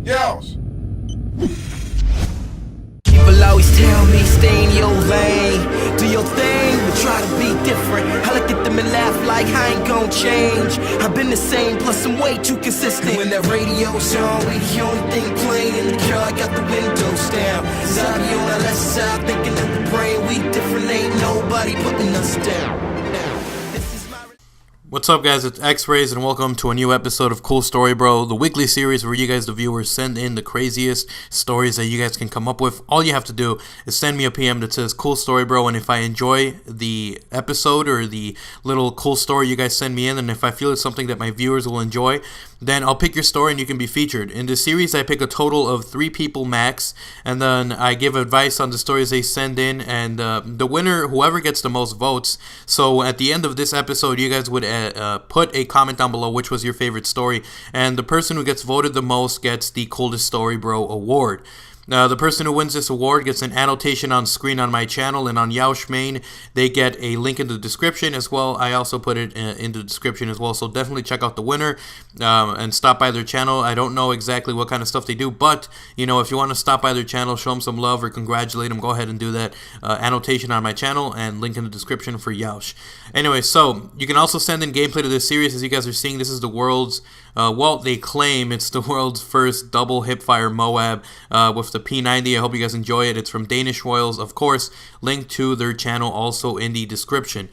Yells. People always tell me stay in your lane, do your thing, but try to be different. I look at them and laugh like I ain't gon' change. I've been the same, plus I'm way too consistent. When that radio's on, we the only thing playing in the car. I got the windows down. Cause I be on the left side thinking of the brain. We different, ain't nobody putting us down. What's up, guys? It's X-Rays, and welcome to a new episode of Cool Story Bro, the weekly series where you guys, the viewers, send in the craziest stories that you guys can come up with. All you have to do is send me a PM that says Cool Story Bro, and if I enjoy the episode or the little cool story you guys send me in, and if I feel it's something that my viewers will enjoy, then I'll pick your story and you can be featured. In this series, I pick a total of 3 people max, and then I give advice on the stories they send in, and the winner, whoever gets the most votes. So at the end of this episode, you guys would put a comment down below which was your favorite story, and the person who gets voted the most gets the Coolest Story Bro award. The person who wins this award gets an annotation on screen on my channel, and on Yaush Main, they get a link in the description as well. I also put it in the description as well, so definitely check out the winner and stop by their channel. I don't know exactly what kind of stuff they do, but, you know, if you want to stop by their channel, show them some love or congratulate them, go ahead and do that. Annotation on my channel and link in the description for Yaush. Anyway, so you can also send in gameplay to this series. As you guys are seeing, this is the world's well, they claim it's the world's first double hipfire Moab with the P90. I hope you guys enjoy it. It's from Danish Royals, of course. Link to their channel also in the description.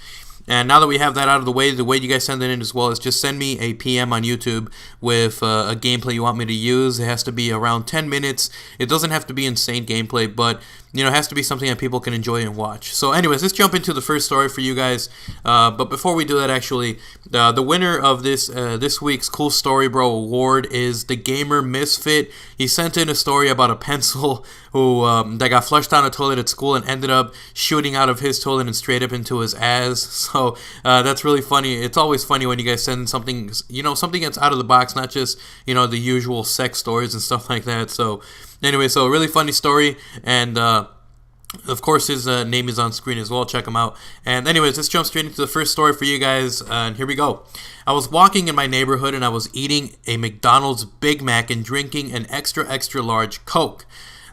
And now that we have that out of the way you guys send it in as well is just send me a PM on YouTube with a gameplay you want me to use. It has to be around 10 minutes. It doesn't have to be insane gameplay, but, you know, it has to be something that people can enjoy and watch. So anyways, let's jump into the first story for you guys. But before we do that, actually, the winner of this week's Cool Story Bro award is the Gamer Misfit. He sent in a story about a pencil who that got flushed down a toilet at school and ended up shooting out of his toilet and straight up into his ass. So that's really funny. It's always funny when you guys send something, you know, something that's out of the box, not just, you know, the usual sex stories and stuff like that. So anyway, so a really funny story, and of course his name is on screen as well. Check him out. And anyways, let's jump straight into the first story for you guys, and here we go. I was walking in my neighborhood and I was eating a McDonald's Big Mac and drinking an extra large Coke.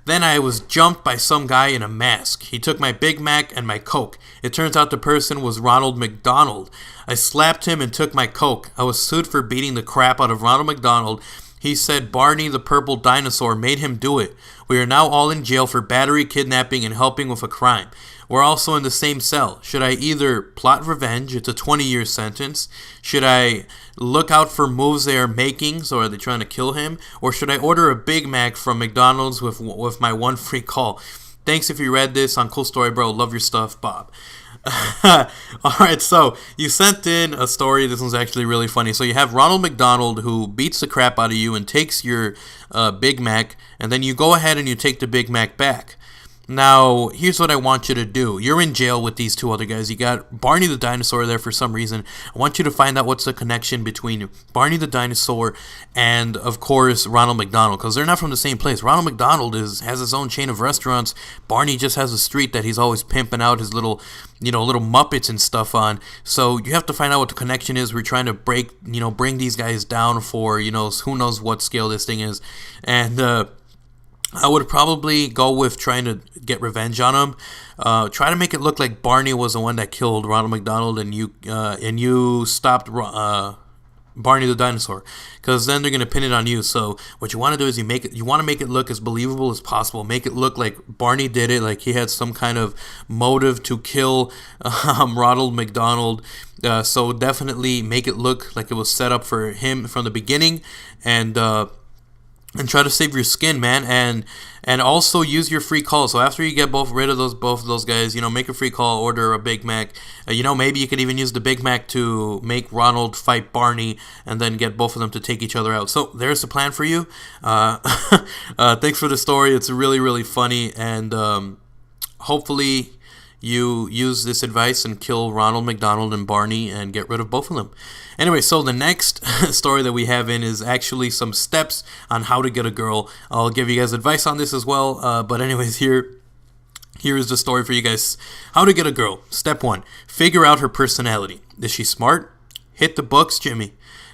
Then I was jumped by some guy in a mask. He took my Big Mac and my Coke. It turns out the person was Ronald McDonald. I slapped him and took my Coke. I was sued for beating the crap out of Ronald McDonald. He said Barney the purple dinosaur made him do it. We are now all in jail for battery, kidnapping, and helping with a crime. We're also in the same cell. Should I either plot revenge? It's a 20-year sentence. Should I look out for moves they are making? So are they trying to kill him? Or should I order a Big Mac from McDonald's with my one free call? Thanks if you read this on Cool Story Bro. Love your stuff, Bob. Alright, so you sent in a story. This one's actually really funny. So you have Ronald McDonald who beats the crap out of you and takes your Big Mac, and then you go ahead and you take the Big Mac back. Now, here's what I want you to do. You're in jail with these 2 other guys. You got Barney the dinosaur there for some reason. I want you to find out what's the connection between Barney the dinosaur and, of course, Ronald McDonald, because they're not from the same place. Ronald McDonald has his own chain of restaurants. Barney just has a street that he's always pimping out his little Muppets and stuff on. So you have to find out what the connection is. We're trying to bring these guys down for, who knows what scale this thing is. And I would probably go with trying to get revenge on him. Try to make it look like Barney was the one that killed Ronald McDonald, and you stopped Barney the dinosaur, because then they're gonna pin it on you. So what you want to do is you want to make it look as believable as possible. Make it look like Barney did it, like he had some kind of motive to kill Ronald McDonald. So definitely make it look like it was set up for him from the beginning, and try to save your skin, man, and also use your free call. So after you get rid of both of those guys, make a free call, order a Big Mac. Maybe you could even use the Big Mac to make Ronald fight Barney, and then get both of them to take each other out. So there's the plan for you. Thanks for the story. It's really, really funny, and hopefully you use this advice and kill Ronald McDonald and Barney and get rid of both of them. Anyway, so the next story that we have in is actually some steps on how to get a girl. I'll give you guys advice on this as well. But anyways, here is the story for you guys. How to get a girl. Step 1. Figure out her personality. Is she smart? hit the books, Jimmy?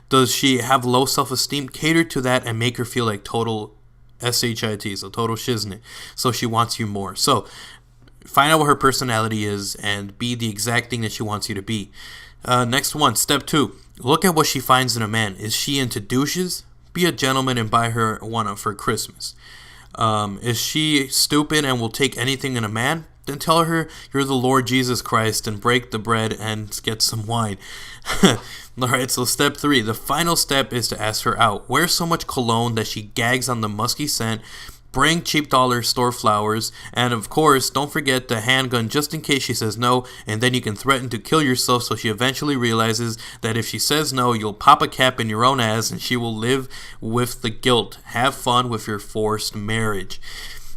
Does she have low self-esteem? Cater to that and make her feel like total shit, so total shiznit. So she wants you more. So find out what her personality is and be the exact thing that she wants you to be. Next one, step 2. Look at what she finds in a man. Is she into douches? Be a gentleman and buy her one for Christmas. Is she stupid and will take anything in a man? Then tell her you're the Lord Jesus Christ and break the bread and get some wine. Alright, so step 3. The final step is to ask her out. Wear so much cologne that she gags on the musky scent. Bring cheap dollar store flowers. And of course, don't forget the handgun just in case she says no. And then you can threaten to kill yourself so she eventually realizes that if she says no, you'll pop a cap in your own ass and she will live with the guilt. Have fun with your forced marriage.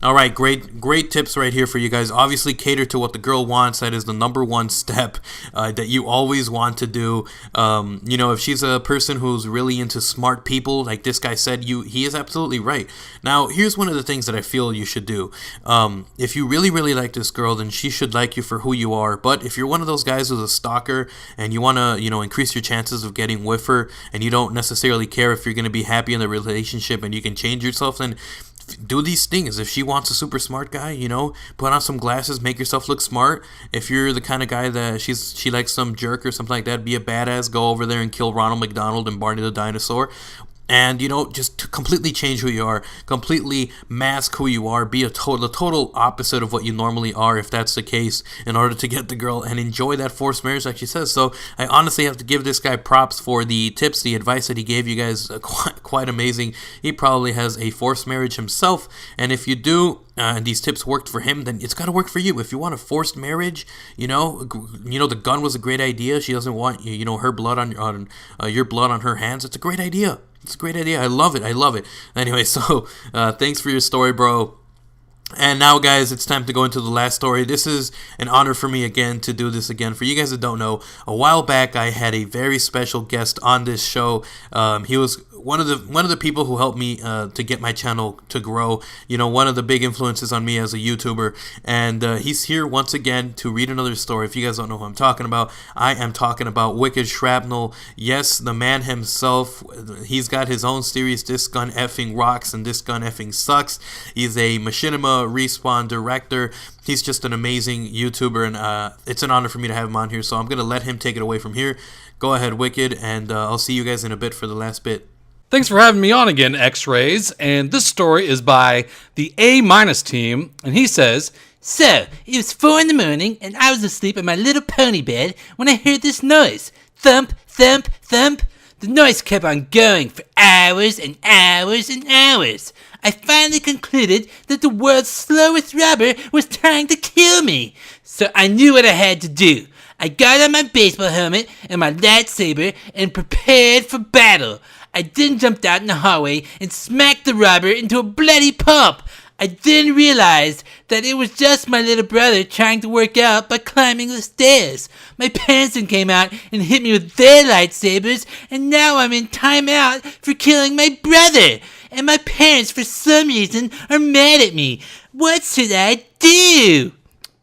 All right, great tips right here for you guys. Obviously, cater to what the girl wants. That is the number one step that you always want to do. If she's a person who's really into smart people, like this guy said, he is absolutely right. Now, here's one of the things that I feel you should do. If you really, really like this girl, then she should like you for who you are. But if you're one of those guys who's a stalker and you want to, increase your chances of getting with her, and you don't necessarily care if you're going to be happy in the relationship and you can change yourself, then do these things. If she wants a super smart guy, put on some glasses, make yourself look smart. If you're the kind of guy that she likes some jerk or something like that, be a badass, go over there and kill Ronald McDonald and Barney the dinosaur. And, just to completely change who you are, completely mask who you are, be the total opposite of what you normally are, if that's the case, in order to get the girl and enjoy that forced marriage like she says. So I honestly have to give this guy props for the tips, the advice that he gave you guys, quite amazing. He probably has a forced marriage himself, and if you do, and these tips worked for him, then it's got to work for you. If you want a forced marriage, the gun was a great idea. She doesn't want her blood on your blood on her hands. It's a great idea. It's a great idea. I love it. Anyway, so thanks for your story, bro. And now, guys, it's time to go into the last story. This is an honor for me again to do this again. For you guys that don't know, a while back I had a very special guest on this show. He was one of the people who helped me to get my channel to grow. One of the big influences on me as a YouTuber. And he's here once again to read another story. If you guys don't know who I'm talking about, I am talking about Wicked Shrapnel. Yes, the man himself. He's got his own series, This Gun Effing Rocks and This Gun Effing Sucks. He's a machinima respawn director. He's just an amazing YouTuber, and it's an honor for me to have him on here, so I'm going to let him take it away from here. Go ahead, Wicked, and I'll see you guys in a bit for the last bit. Thanks for having me on again, X-Rays, and this story is by the A- team, and he says, So, it was 4 in the morning, and I was asleep in my little pony bed when I heard this noise. Thump, thump, thump. The noise kept on going for hours and hours and hours. I finally concluded that the world's slowest robber was trying to kill me. So I knew what I had to do. I got on my baseball helmet and my lightsaber and prepared for battle. I then jumped out in the hallway and smacked the robber into a bloody pulp. I then realized that it was just my little brother trying to work out by climbing the stairs. My parents then came out and hit me with their lightsabers, and now I'm in timeout for killing my brother. And my parents, for some reason, are mad at me. What should I do?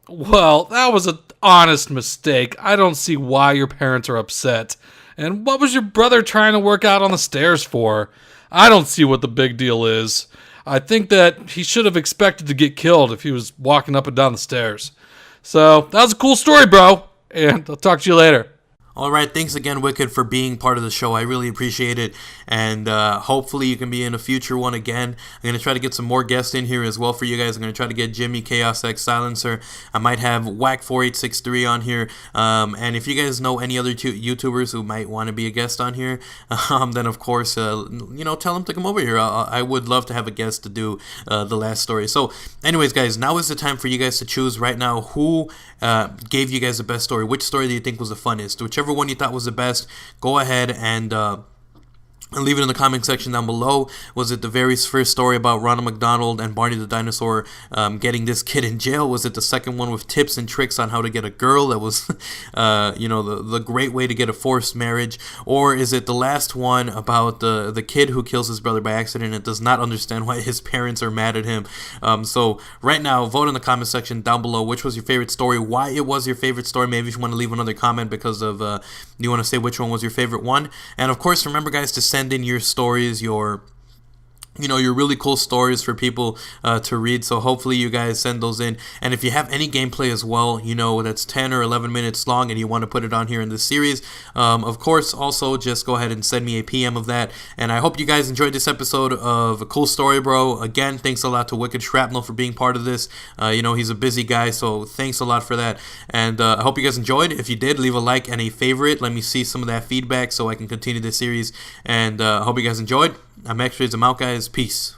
well, that was an honest mistake. I don't see why your parents are upset. And what was your brother trying to work out on the stairs for? I don't see what the big deal is. I think that he should have expected to get killed if he was walking up and down the stairs. So, that was a cool story, bro. And I'll talk to you later. Alright, thanks again, Wicked, for being part of the show. I really appreciate it, and hopefully you can be in a future one again. I'm going to try to get some more guests in here as well for you guys. I'm going to try to get Jimmy, Chaos X Silencer. I might have Whack4863 on here, and if you guys know any other YouTubers who might want to be a guest on here, then of course, tell them to come over here. I would love to have a guest to do the last story. So, anyways, guys, now is the time for you guys to choose right now who gave you guys the best story. Which story do you think was the funnest? Whichever one you thought was the best, go ahead and And leave it in the comment section down below. Was it the very first story about Ronald McDonald and Barney the dinosaur getting this kid in jail? Was it the second one with tips and tricks on how to get a girl? That was, the great way to get a forced marriage. Or is it the last one about the kid who kills his brother by accident and does not understand why his parents are mad at him? So right now, vote in the comment section down below. Which was your favorite story? Why it was your favorite story? Maybe if you want to leave another comment because of you want to say which one was your favorite one. And of course, remember guys to send in your stories, your really cool stories for people to read. So hopefully you guys send those in. And if you have any gameplay as well, that's 10 or 11 minutes long and you want to put it on here in this series, of course, also just go ahead and send me a PM of that. And I hope you guys enjoyed this episode of A Cool Story Bro. Again, thanks a lot to Wicked Shrapnel for being part of this. He's a busy guy, so thanks a lot for that. And I hope you guys enjoyed. If you did, leave a like and a favorite. Let me see some of that feedback so I can continue this series. And I hope you guys enjoyed. I'm X-Rays. I'm out, guys. Peace.